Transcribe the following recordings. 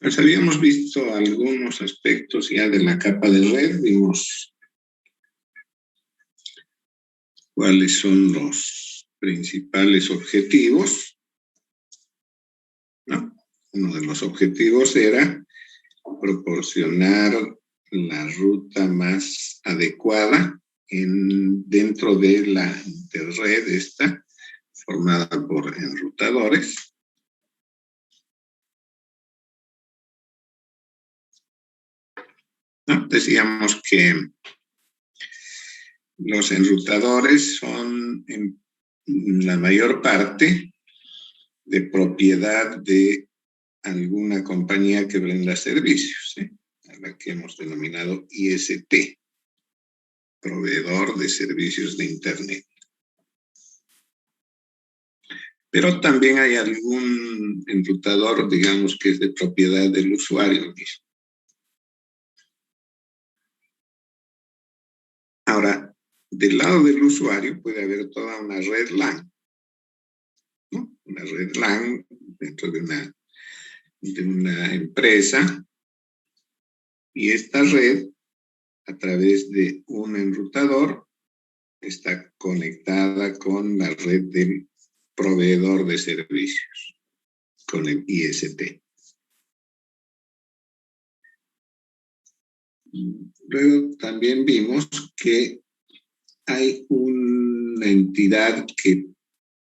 Pues habíamos visto algunos aspectos ya de la capa de red, vimos cuáles son los principales objetivos, ¿no? Uno de los objetivos era proporcionar la ruta más adecuada dentro de la interred esta, formada por enrutadores. ¿No? Decíamos que los enrutadores son en la mayor parte de propiedad de alguna compañía que brinda servicios, a la que hemos denominado IST, proveedor de servicios de Internet. Pero también hay algún enrutador, digamos, que es de propiedad del usuario mismo. Ahora, del lado del usuario puede haber toda una red LAN, ¿no? Una red LAN dentro de una empresa, y esta red, a través de un enrutador, está conectada con la red del proveedor de servicios, con el IST. Luego también vimos que hay una entidad que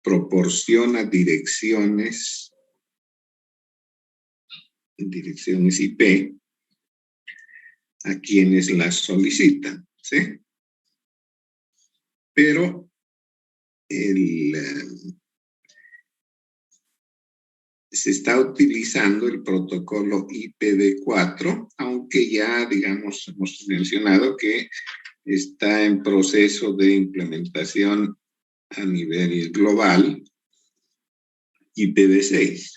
proporciona direcciones IP a quienes las solicitan, ¿sí? Pero se está utilizando el protocolo IPv4, aunque ya, digamos, hemos mencionado que está en proceso de implementación a nivel global IPv6.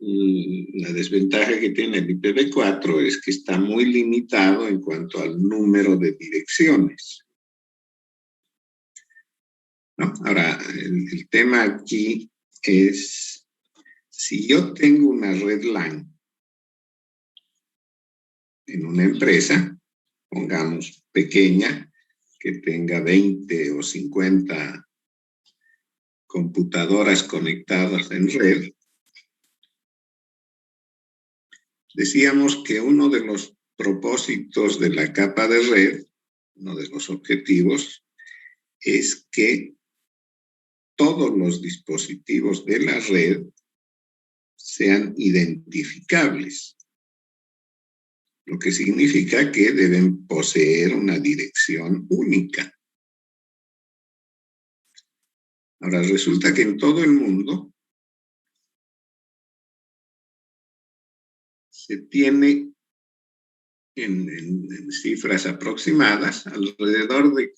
La desventaja que tiene el IPv4 es que está muy limitado en cuanto al número de direcciones, ¿no? Ahora, el tema aquí es, si yo tengo una red LAN en una empresa, pongamos pequeña, que tenga 20 o 50 computadoras conectadas en red, decíamos que uno de los propósitos de la capa de red, uno de los objetivos, es que todos los dispositivos de la red sean identificables, lo que significa que deben poseer una dirección única. Ahora, resulta que en todo el mundo se tiene, en cifras aproximadas, alrededor de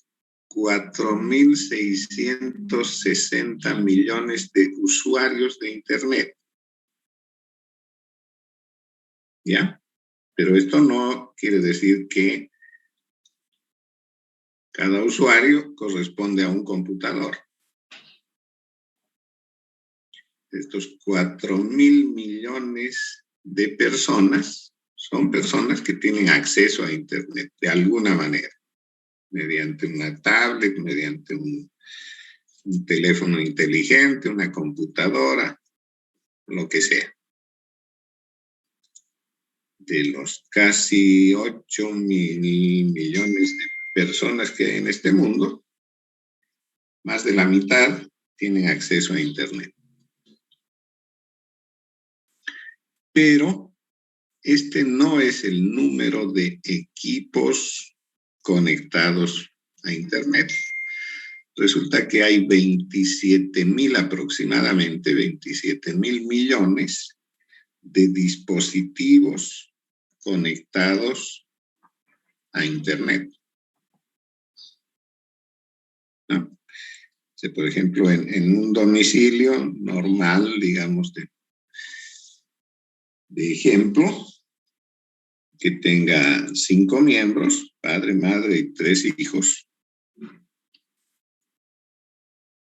4.660 millones de usuarios de Internet. ¿Ya? Pero esto no quiere decir que cada usuario corresponde a un computador. Estos 4.000 millones de personas son personas que tienen acceso a Internet de alguna manera, mediante una tablet, mediante un teléfono inteligente, una computadora, lo que sea. De los casi 8.000 millones de personas que hay en este mundo, más de la mitad tienen acceso a Internet. Pero este no es el número de equipos conectados a Internet. Resulta que hay 27.000 aproximadamente, 27.000 millones de dispositivos conectados a Internet, ¿no? Si, por ejemplo, en un domicilio normal, digamos, de ejemplo, que tenga 5 miembros, padre, madre y 3 hijos,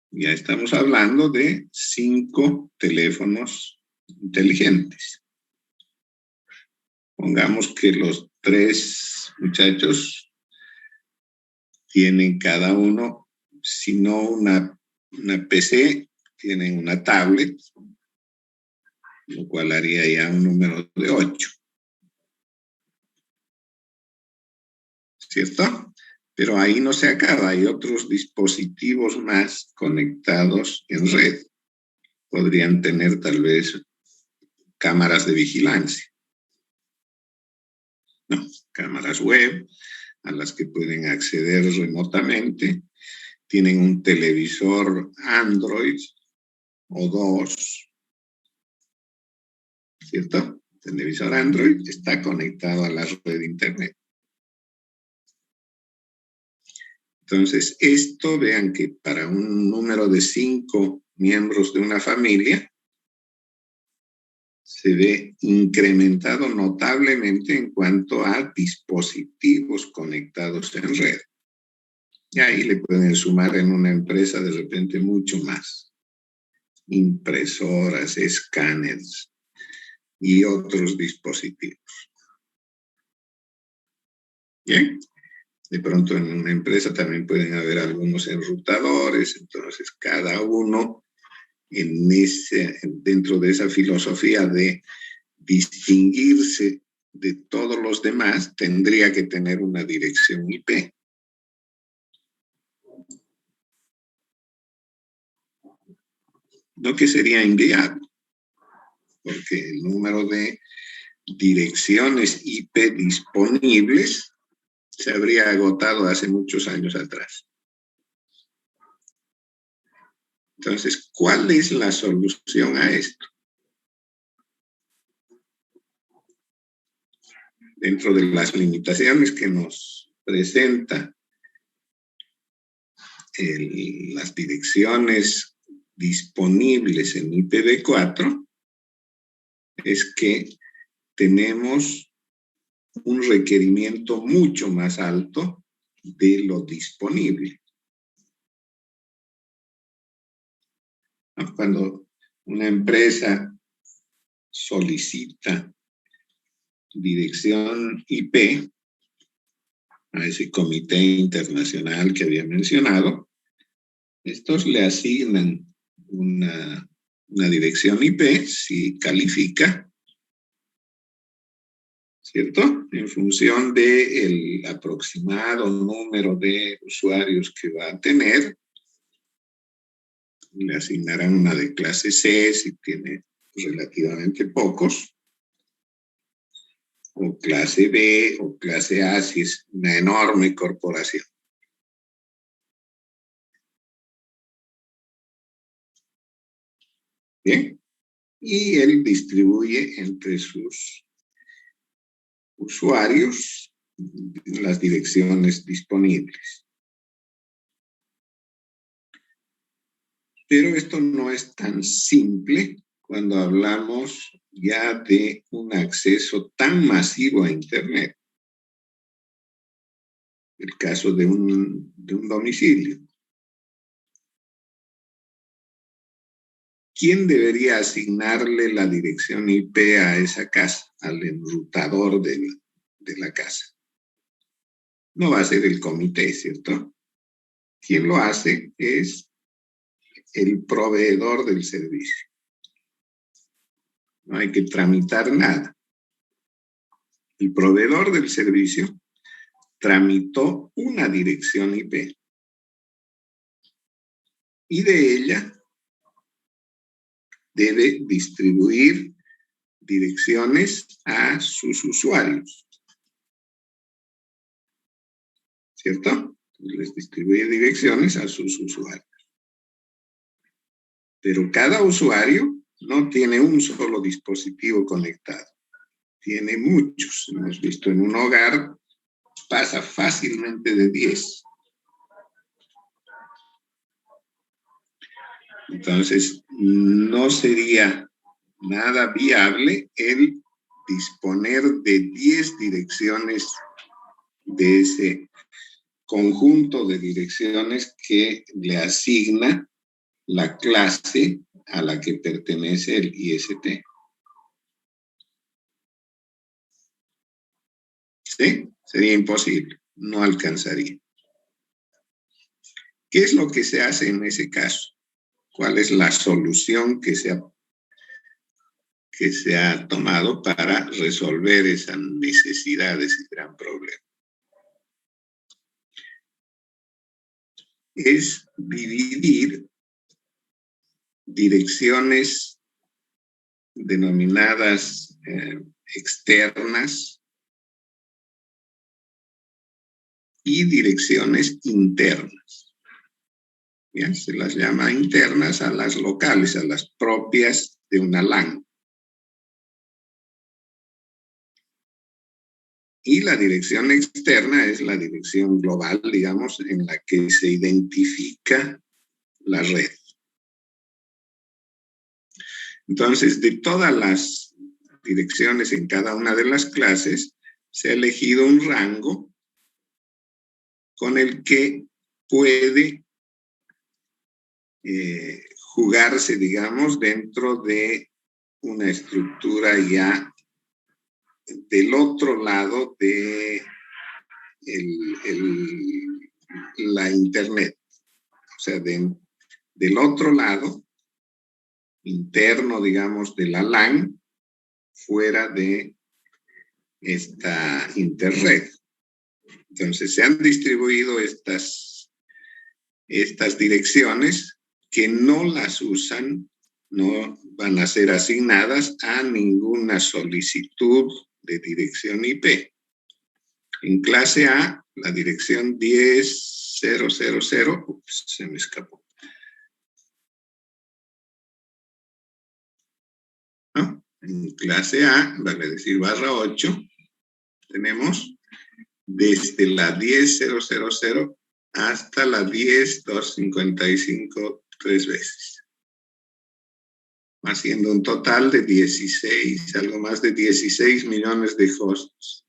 ya estamos hablando de 5 teléfonos inteligentes. Pongamos que los 3 muchachos tienen cada uno, si no una PC, tienen una tablet, lo cual haría ya un número de 8. ¿Cierto? Pero ahí no se acaba, hay otros dispositivos más conectados en red. Podrían tener tal vez cámaras de vigilancia. No, cámaras web a las que pueden acceder remotamente. Tienen un televisor Android o 2, ¿cierto? El televisor Android está conectado a la red de Internet. Entonces, esto, vean que para un número de 5 miembros de una familia, se ve incrementado notablemente en cuanto a dispositivos conectados en red. Y ahí le pueden sumar en una empresa de repente mucho más. Impresoras, escáneres y otros dispositivos. Bien. De pronto en una empresa también pueden haber algunos enrutadores, entonces cada uno dentro de esa filosofía de distinguirse de todos los demás, tendría que tener una dirección IP. No que sería inviable, porque el número de direcciones IP disponibles se habría agotado hace muchos años atrás. Entonces, ¿cuál es la solución a esto? Dentro de las limitaciones que nos presenta las direcciones disponibles en IPv4, es que tenemos un requerimiento mucho más alto de lo disponible. Cuando una empresa solicita dirección IP a ese comité internacional que había mencionado, estos le asignan una dirección IP si califica, ¿cierto? En función del aproximado número de usuarios que va a tener, le asignarán una de clase C si tiene relativamente pocos, o clase B o clase A si es una enorme corporación. Bien, y él distribuye entre sus usuarios las direcciones disponibles. Pero esto no es tan simple cuando hablamos ya de un acceso tan masivo a Internet. El caso de un domicilio. ¿Quién debería asignarle la dirección IP a esa casa, al enrutador de la casa? No va a ser el comité, ¿cierto? Quien lo hace es el proveedor del servicio. No hay que tramitar nada. El proveedor del servicio tramitó una dirección IP y de ella debe distribuir direcciones a sus usuarios, ¿cierto? Les distribuye direcciones a sus usuarios. Pero cada usuario no tiene un solo dispositivo conectado, tiene muchos. Hemos visto en un hogar, pasa fácilmente de 10. Entonces, no sería nada viable el disponer de 10 direcciones de ese conjunto de direcciones que le asigna la clase a la que pertenece el ISP. ¿Sí? Sería imposible, no alcanzaría. ¿Qué es lo que se hace en ese caso? ¿Cuál es la solución que se ha tomado para resolver esa necesidad, ese gran problema? Es dividir direcciones denominadas externas y direcciones internas. ¿Ya? Se las llama internas a las locales, a las propias de una LAN. Y la dirección externa es la dirección global, digamos, en la que se identifica la red. Entonces, de todas las direcciones en cada una de las clases, se ha elegido un rango con el que puede jugarse, digamos, dentro de una estructura ya del otro lado de la Internet. O sea, del otro lado, interno, digamos, de la LAN, fuera de esta interred. Entonces, se han distribuido estas direcciones que no las usan, no van a ser asignadas a ninguna solicitud de dirección IP. En clase A, la dirección 10.0.0.0, ups, se me escapó. ¿No? En clase A, vale decir /8, tenemos desde la 10.0.0.0 hasta la 10.255 3 veces, haciendo un total de 16, algo más de 16 millones de hosts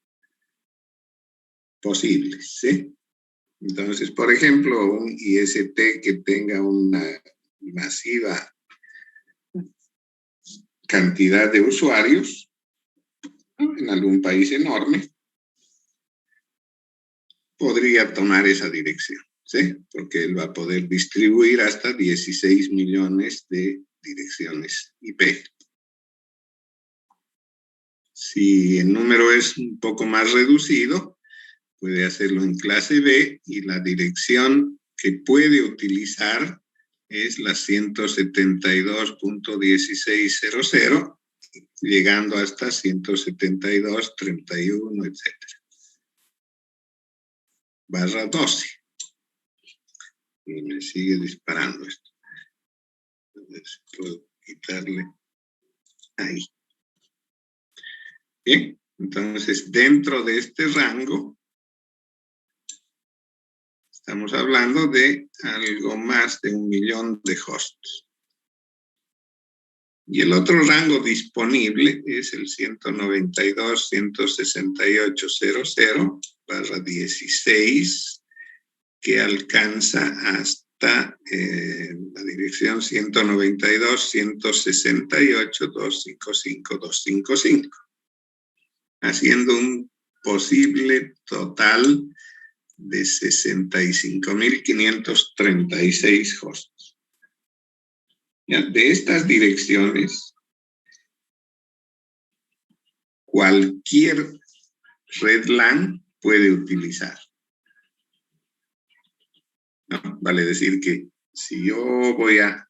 posibles, ¿sí? Entonces, por ejemplo, un ISP que tenga una masiva cantidad de usuarios, ¿no?, en algún país enorme, podría tomar esa dirección, ¿sí? Porque él va a poder distribuir hasta 16 millones de direcciones IP. Si el número es un poco más reducido, puede hacerlo en clase B y la dirección que puede utilizar es la 172.1600, llegando hasta 172.31, etcétera. /12. Y me sigue disparando esto. Entonces, puedo quitarle ahí. Bien, entonces dentro de este rango estamos hablando de algo más de 1 millón de hosts. Y el otro rango disponible es el 192.168.00/16, que alcanza hasta la dirección 192.168.255.255, haciendo un posible total de 65.536 hosts. Ya, de estas direcciones, cualquier red LAN puede utilizar, ¿no? Vale decir que si yo voy a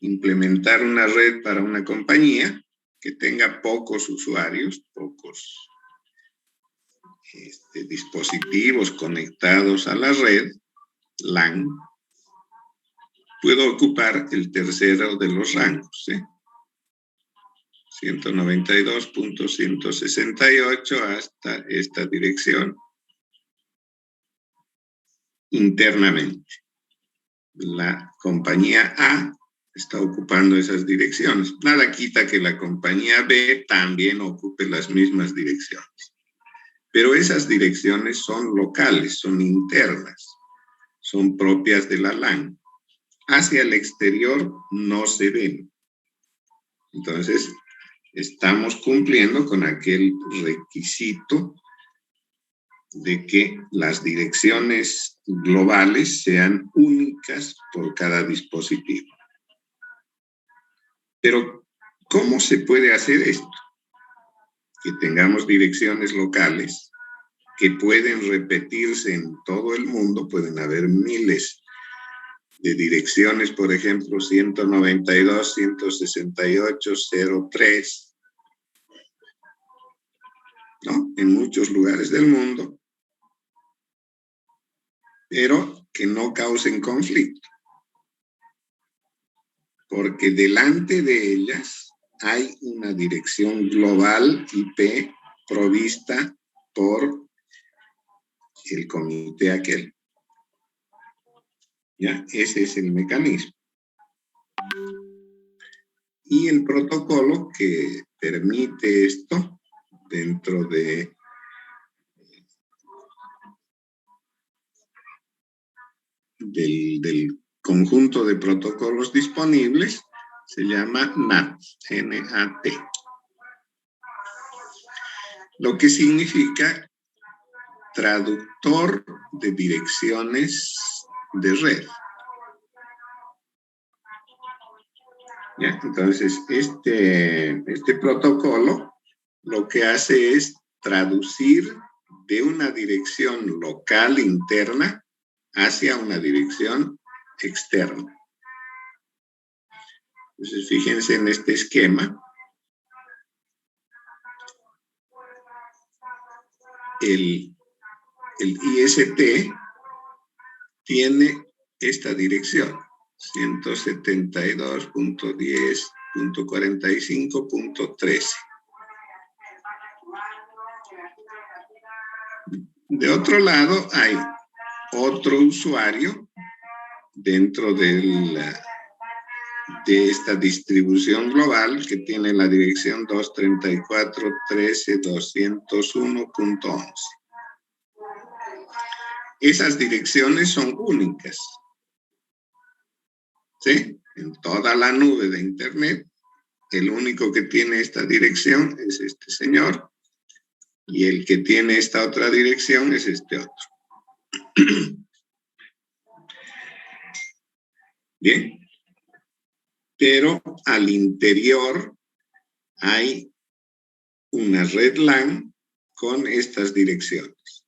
implementar una red para una compañía que tenga pocos usuarios, pocos dispositivos conectados a la red LAN, puedo ocupar el tercero de los rangos, ¿sí? 192.168 hasta esta dirección internamente. La compañía A está ocupando esas direcciones. Nada quita que la compañía B también ocupe las mismas direcciones. Pero esas direcciones son locales, son internas, son propias de la LAN. Hacia el exterior no se ven. Entonces, estamos cumpliendo con aquel requisito de que las direcciones globales sean únicas por cada dispositivo. Pero, ¿cómo se puede hacer esto? Que tengamos direcciones locales que pueden repetirse en todo el mundo, pueden haber miles de direcciones, por ejemplo, 192, 168, 03, ¿no? En muchos lugares del mundo, pero que no causen conflicto, porque delante de ellas hay una dirección global IP provista por el comité aquel. ¿Ya? Ese es el mecanismo. Y el protocolo que permite esto dentro del conjunto de protocolos disponibles se llama NAT, N-A-T. Lo que significa traductor de direcciones de red. ¿Ya? Entonces, este protocolo lo que hace es traducir de una dirección local interna hacia una dirección externa. Entonces, fíjense en este esquema. El IST tiene esta dirección, 172.10.45.13. De otro lado, hay otro usuario dentro de esta distribución global que tiene la dirección 234.13.201.11. Esas direcciones son únicas, ¿sí? En toda la nube de Internet, el único que tiene esta dirección es este señor, y el que tiene esta otra dirección es este otro. Bien. Pero al interior hay una red LAN con estas direcciones.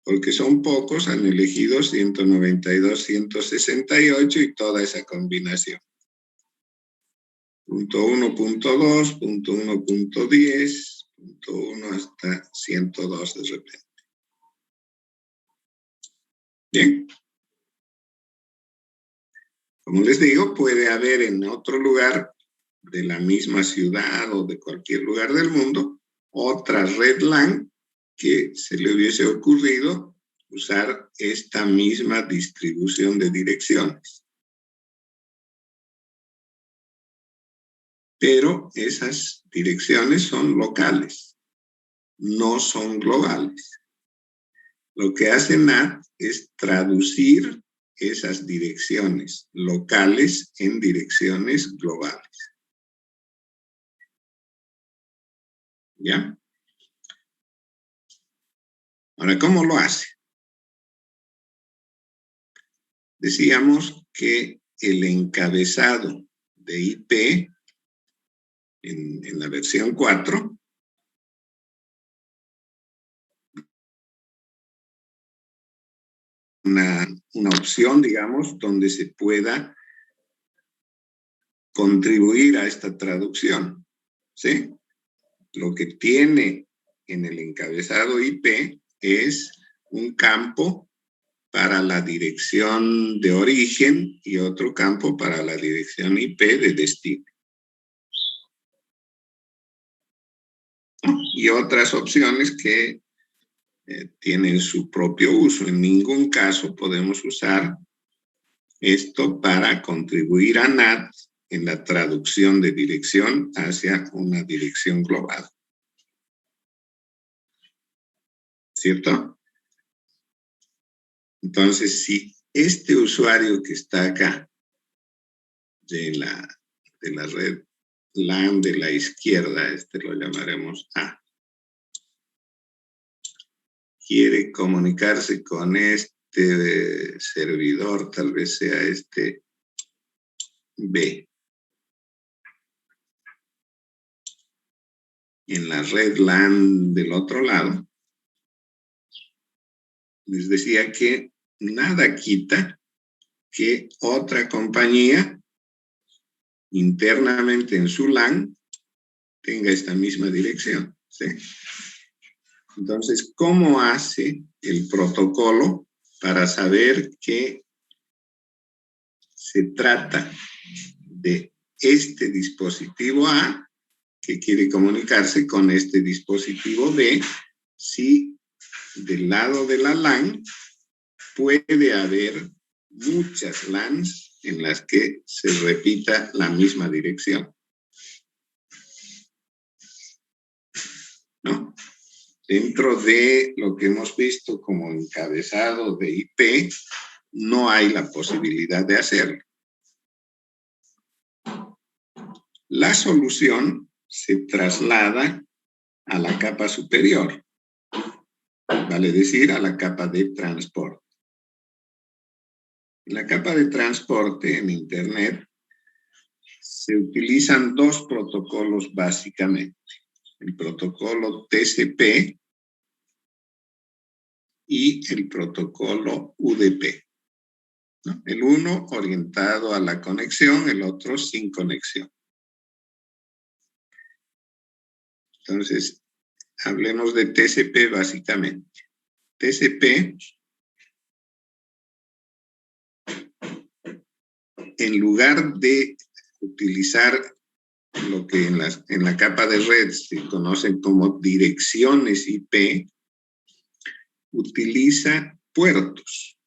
Porque son pocos, han elegido 192, 168 y toda esa combinación. Punto 1, punto 2, punto 1, punto 10, punto 1 hasta 102 de repente. Bien. Como les digo, puede haber en otro lugar de la misma ciudad o de cualquier lugar del mundo otra red LAN que se le hubiese ocurrido usar esta misma distribución de direcciones. Pero esas direcciones son locales, no son globales. Lo que hace NAT es traducir esas direcciones locales en direcciones globales. ¿Ya? Ahora, ¿cómo lo hace? Decíamos que el encabezado de IP en la versión 4 una opción, digamos, donde se pueda contribuir a esta traducción, ¿sí? Lo que tiene en el encabezado IP es un campo para la dirección de origen y otro campo para la dirección IP de destino. Y otras opciones que tienen su propio uso. En ningún caso podemos usar esto para contribuir a NAT en la traducción de dirección hacia una dirección global. ¿Cierto? Entonces, si este usuario que está acá de la red LAN de la izquierda, este lo llamaremos A. quiere comunicarse con este servidor, tal vez sea este B. En la red LAN del otro lado, les decía que nada quita que otra compañía internamente en su LAN tenga esta misma dirección, ¿sí? Entonces, ¿cómo hace el protocolo para saber que se trata de este dispositivo A que quiere comunicarse con este dispositivo B si del lado de la LAN puede haber muchas LANs en las que se repita la misma dirección? ¿No? Dentro de lo que hemos visto como encabezado de IP, no hay la posibilidad de hacerlo. La solución se traslada a la capa superior, vale decir, a la capa de transporte. En la capa de transporte en Internet se utilizan dos protocolos básicamente. El protocolo TCP y el protocolo UDP, ¿no? El uno orientado a la conexión, el otro sin conexión. Entonces, hablemos de TCP básicamente. TCP, en lugar de utilizar lo que en la capa de red se conocen como direcciones IP, utiliza puertos.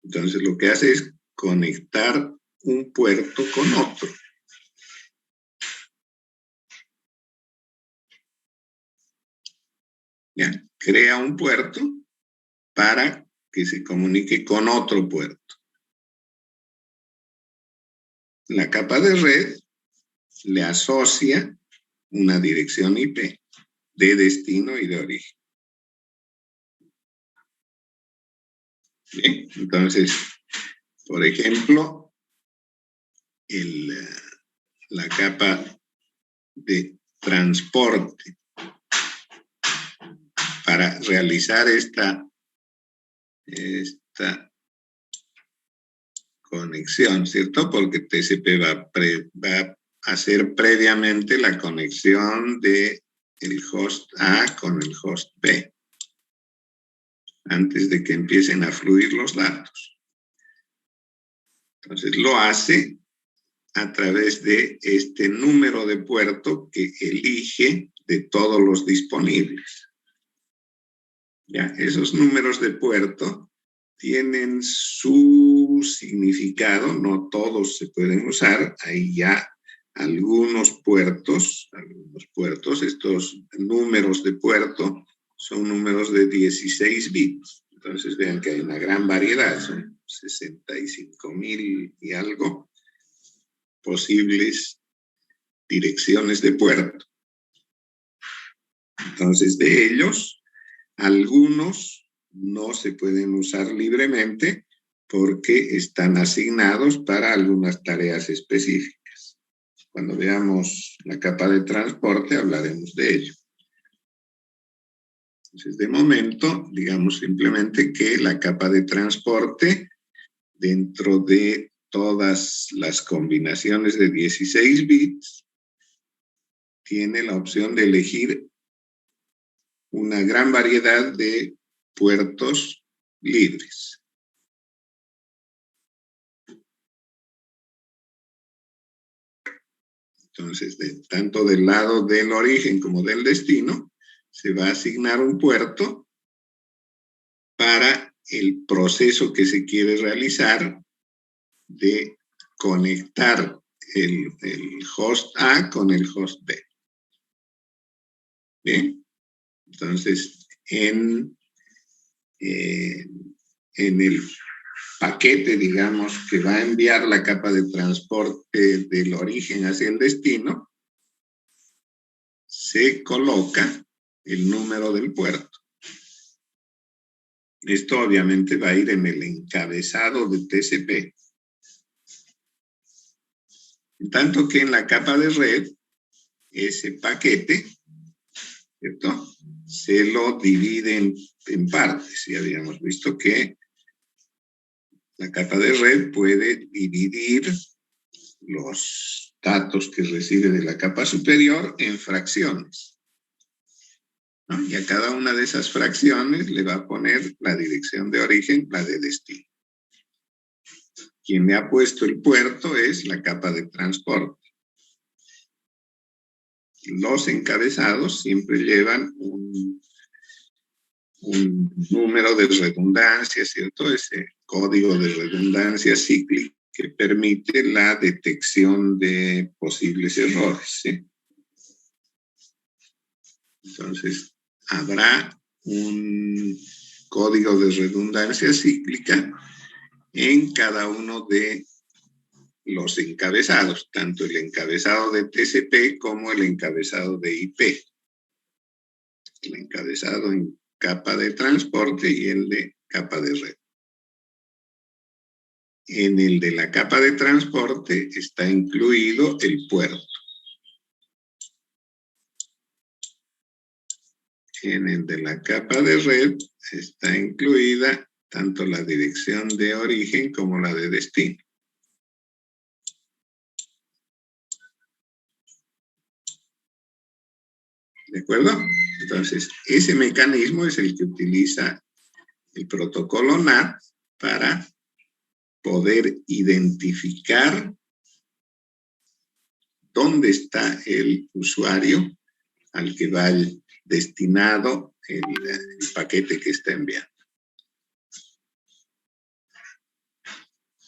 Entonces, lo que hace es conectar un puerto con otro. ¿Ya? Crea un puerto para que se comunique con otro puerto. La capa de red le asocia una dirección IP de destino y de origen. Bien, entonces, por ejemplo, la capa de transporte para realizar esta conexión, ¿cierto? Porque TCP va a hacer previamente la conexión de el host A con el host B, antes de que empiecen a fluir los datos. Entonces lo hace a través de este número de puerto que elige de todos los disponibles. Ya, esos números de puerto tienen su significado, no todos se pueden usar, hay ya algunos puertos, estos números de puerto son números de 16 bits. Entonces vean que hay una gran variedad, son 65,000 y algo posibles direcciones de puerto. Entonces, de ellos, algunos no se pueden usar libremente porque están asignados para algunas tareas específicas. Cuando veamos la capa de transporte, hablaremos de ello. Entonces, de momento, digamos simplemente que la capa de transporte, dentro de todas las combinaciones de 16 bits, tiene la opción de elegir una gran variedad de puertos libres. Entonces, tanto del lado del origen como del destino, se va a asignar un puerto para el proceso que se quiere realizar de conectar el host A con el host B. Bien, entonces en el paquete, digamos, que va a enviar la capa de transporte del origen hacia el destino, se coloca el número del puerto. Esto obviamente va a ir en el encabezado de TCP. En tanto que en la capa de red, ese paquete, ¿cierto?, se lo divide en partes. Ya habíamos visto que la capa de red puede dividir los datos que recibe de la capa superior en fracciones, ¿no? Y a cada una de esas fracciones le va a poner la dirección de origen, la de destino. Quien le ha puesto el puerto es la capa de transporte. Los encabezados siempre llevan un número de redundancia, ¿cierto? Ese código de redundancia cíclica que permite la detección de posibles errores, ¿sí? Entonces, habrá un código de redundancia cíclica en cada uno de los encabezados, tanto el encabezado de TCP como el encabezado de IP. El encabezado en capa de transporte y el de capa de red. En el de la capa de transporte está incluido el puerto. En el de la capa de red está incluida tanto la dirección de origen como la de destino. ¿De acuerdo? Entonces, ese mecanismo es el que utiliza el protocolo NAT para poder identificar dónde está el usuario al que va destinado el paquete que está enviando,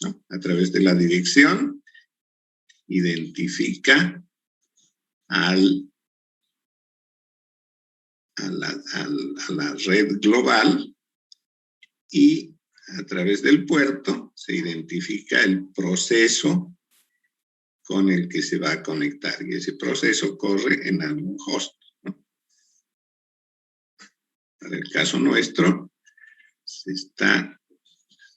¿no? A través de la dirección, identifica a la red global y a través del puerto se identifica el proceso con el que se va a conectar. Y ese proceso corre en algún host, ¿no? Para el caso nuestro, se está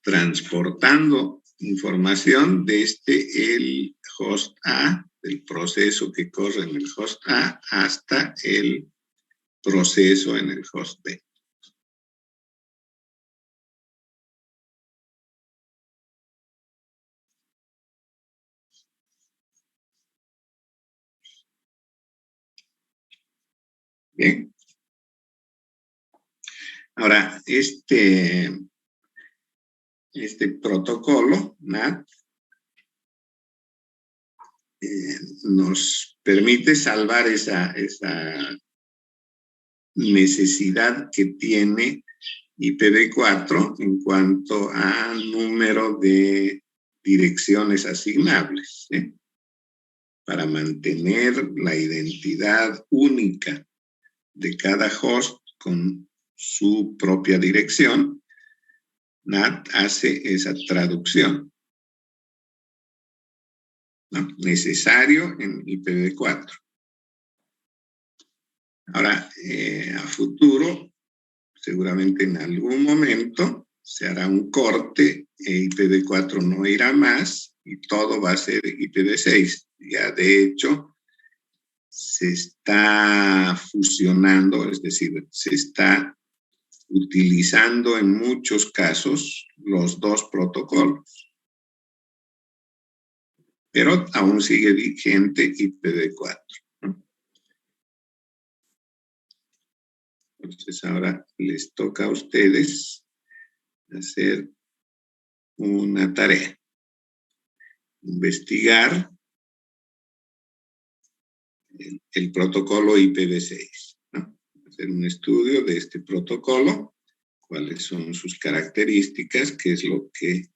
transportando información desde el host A, del proceso que corre en el host A, hasta el proceso en el host B. Bien. Ahora, este protocolo, NAT, nos permite salvar esa necesidad que tiene IPv4 en cuanto a número de direcciones asignables, ¿sí? Para mantener la identidad única de cada host con su propia dirección, NAT hace esa traducción, ¿no? Necesario en IPv4. Ahora, a futuro, seguramente en algún momento se hará un corte e IPv4 no irá más y todo va a ser IPv6. Ya de hecho, se está fusionando, es decir, se está utilizando en muchos casos los dos protocolos. Pero aún sigue vigente IPv4, ¿no? Entonces ahora les toca a ustedes hacer una tarea. Investigar el protocolo IPv6, ¿no? Hacer un estudio de este protocolo, cuáles son sus características, qué es lo que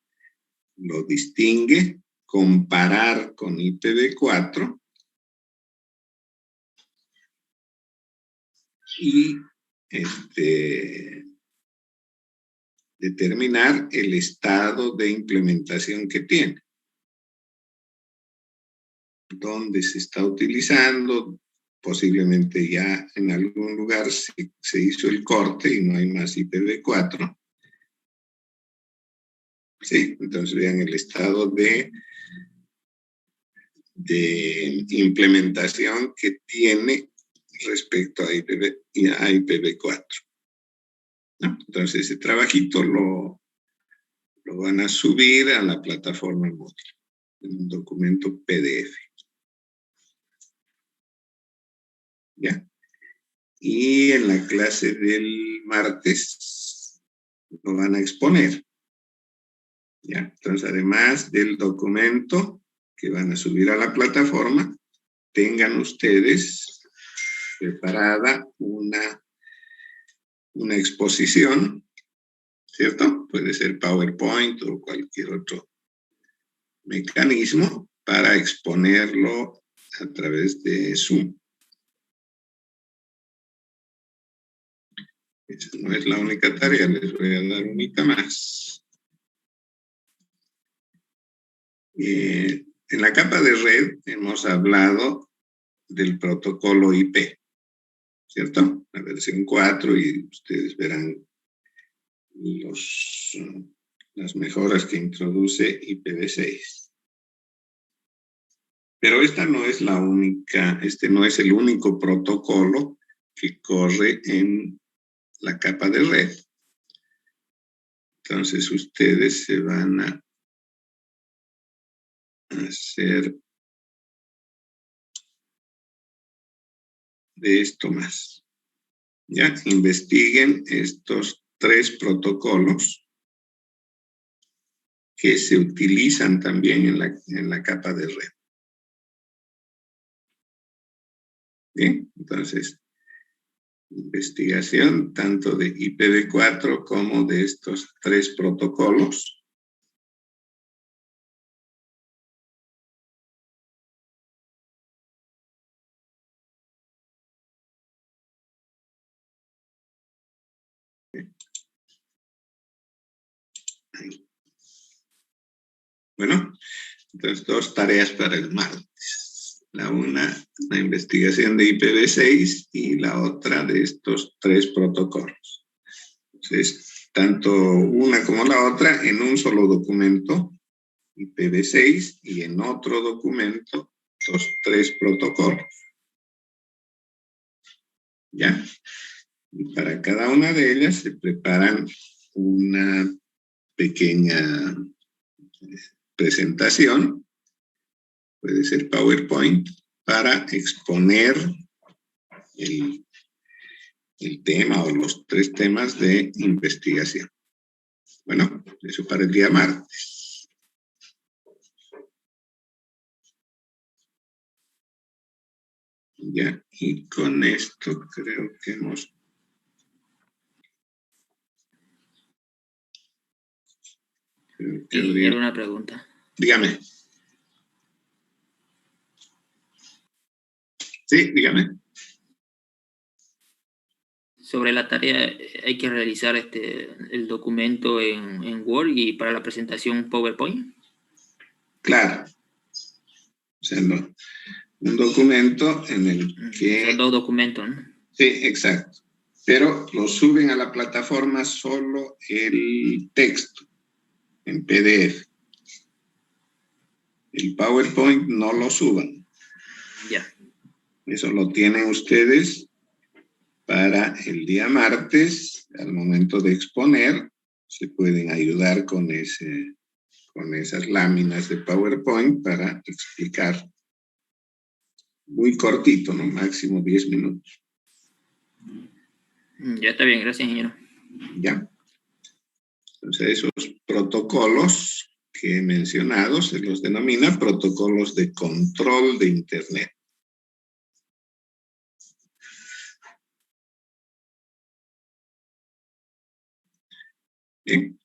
lo distingue, comparar con IPv4 y determinar el estado de implementación que tiene. Dónde se está utilizando, posiblemente ya en algún lugar se hizo el corte y no hay más IPv4, Sí, entonces vean el estado de implementación que tiene respecto a IPv4. ¿No? Entonces ese trabajito lo van a subir a la plataforma móvil, en un documento PDF. ¿Ya? Y en la clase del martes lo van a exponer. ¿Ya? Entonces, además del documento que van a subir a la plataforma, tengan ustedes preparada una exposición, ¿cierto? Puede ser PowerPoint o cualquier otro mecanismo para exponerlo a través de Zoom. Esa no es la única tarea, les voy a dar unita más. En la capa de red hemos hablado del protocolo IP, ¿cierto? La versión 4 y ustedes verán las mejoras que introduce IPv6. Pero esta no es la única, este no es el único protocolo que corre en la capa de red. Entonces ustedes se van a hacer de esto más. Ya, investiguen estos 3 protocolos que se utilizan también en la capa de red. Bien, entonces, investigación tanto de IPv4 como de estos 3 protocolos. Ahí. Bueno, entonces 2 tareas para el martes. La investigación de IPv6 y la otra de estos 3 protocolos. Entonces, tanto una como la otra en un solo documento, IPv6, y en otro documento, los 3 protocolos. ¿Ya? Y para cada una de ellas se preparan una pequeña presentación, puede ser PowerPoint, para exponer el tema o los 3 temas de investigación. Bueno, eso para el día martes. Ya, y con esto creo que hemos... Era una pregunta. Dígame. Sí, dígame. Sobre la tarea, hay que realizar el documento en Word y para la presentación PowerPoint. Claro. O sea, no, un documento en el que... Son 2 documentos, ¿no? Sí, exacto. Pero lo suben a la plataforma solo el texto, en PDF. El PowerPoint no lo suban. Ya. Eso lo tienen ustedes para el día martes, al momento de exponer, se pueden ayudar con esas láminas de PowerPoint para explicar muy cortito, ¿no? Máximo 10 minutos. Ya está bien, gracias, ingeniero. Ya. Entonces, esos protocolos que he mencionado se los denomina protocolos de control de Internet. Bien.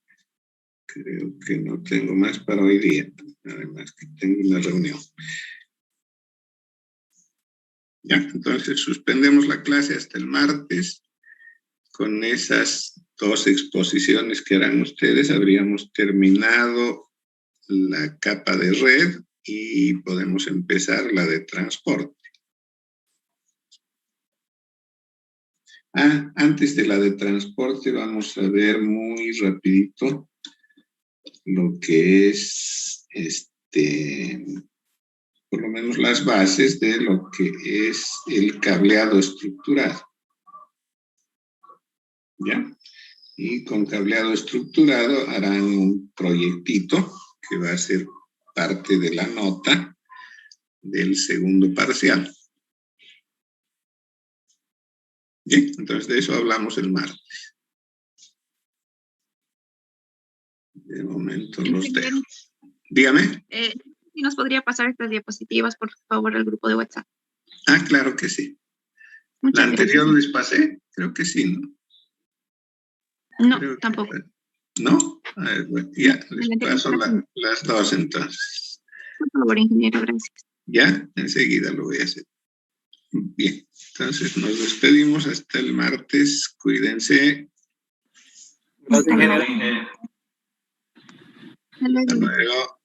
Creo que no tengo más para hoy día, además que tengo una reunión. Ya, entonces suspendemos la clase hasta el martes. Con esas 2 exposiciones que harán ustedes, habríamos terminado la capa de red y podemos empezar la de transporte. Antes de la de transporte vamos a ver muy rapidito lo que es, por lo menos las bases de lo que es el cableado estructurado. ¿Ya? Y con cableado estructurado harán un proyectito que va a ser parte de la nota del segundo parcial. Bien, entonces de eso hablamos el martes. De momento los dejo. Dígame. ¿Y nos podría pasar estas diapositivas, por favor, al grupo de WhatsApp? Ah, claro que sí. Muchas ¿La anterior gracias. les pasé? Creo que sí, ¿no? No, Creo que, tampoco. ¿no? A ver, bueno, ya, les La anterior paso clase no. las dos entonces. Por favor, ingeniero, gracias. Ya, enseguida lo voy a hacer. Bien, entonces nos despedimos hasta el martes. Cuídense. Hasta luego. Hasta luego.